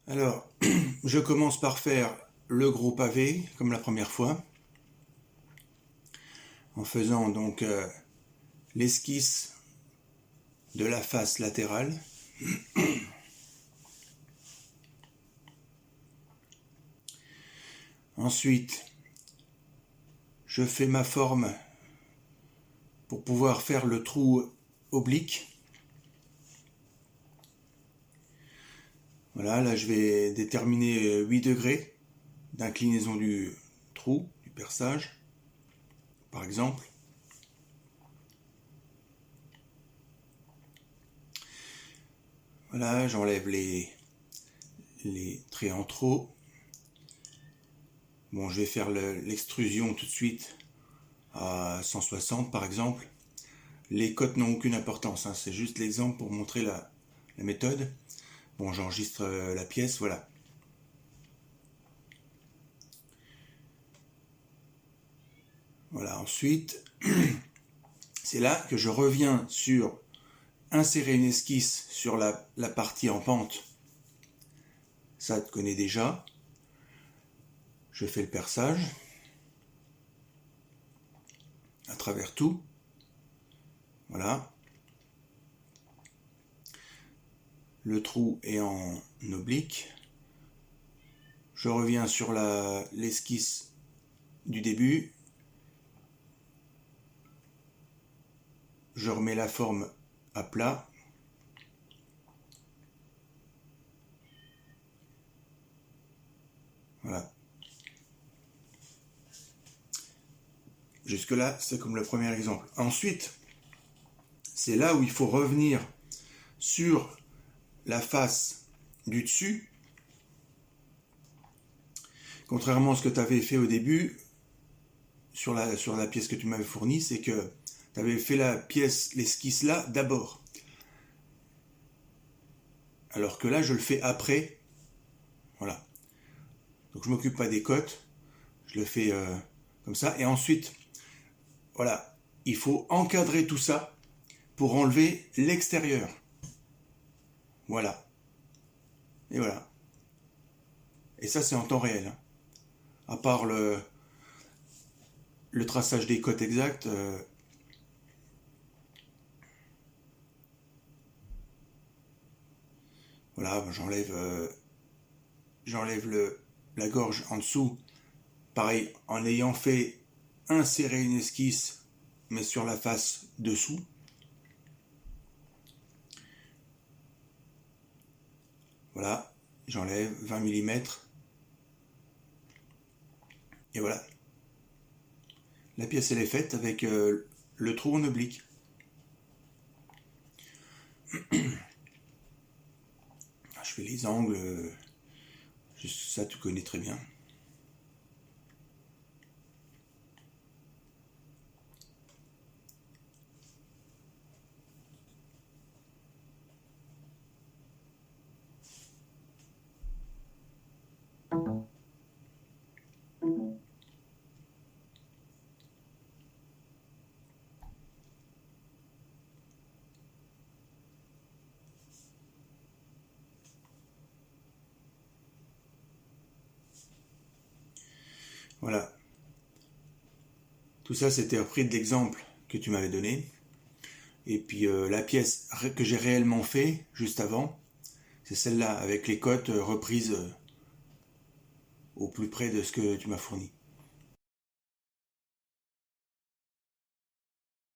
Alors, je commence par faire le gros pavé, comme la première fois, en faisant donc l'esquisse de la face latérale. Ensuite, je fais ma forme pour pouvoir faire le trou oblique. Voilà, là je vais déterminer 8 degrés d'inclinaison du trou, du perçage, par exemple. Voilà, j'enlève les traits en trop. Bon, je vais faire l'extrusion tout de suite à 160 par exemple. Les cotes n'ont aucune importance, hein, c'est juste l'exemple pour montrer la méthode. Bon, j'enregistre la pièce, voilà. Voilà, ensuite, c'est là que je reviens sur insérer une esquisse sur la partie en pente. Ça, tu connais déjà. Je fais le perçage à travers tout. Voilà. Le trou est en oblique. Je reviens sur l'esquisse du début. Je remets la forme à plat. Voilà. Jusque-là, c'est comme le premier exemple. Ensuite, c'est là où il faut revenir sur la face du dessus. Contrairement à ce que tu avais fait au début, sur la pièce que tu m'avais fournie, c'est que tu avais fait l'esquisse là d'abord. Alors que là, je le fais après. Voilà. Donc je ne m'occupe pas des cotes. Je le fais comme ça. Et ensuite, voilà, il faut encadrer tout ça pour enlever l'extérieur. Voilà. Et voilà. Et ça, c'est en temps réel. Hein. À part le traçage des cotes exactes, voilà, j'enlève la gorge en dessous. Pareil, en ayant fait insérer une esquisse, mais sur la face dessous. Voilà, j'enlève 20 mm. Et voilà. La pièce, elle est faite avec le trou en oblique. Je fais les angles, ça tu connais très bien. Voilà. Tout ça, c'était repris de l'exemple que tu m'avais donné. Et puis la pièce que j'ai réellement fait juste avant, c'est celle-là, avec les cotes reprises au plus près de ce que tu m'as fourni.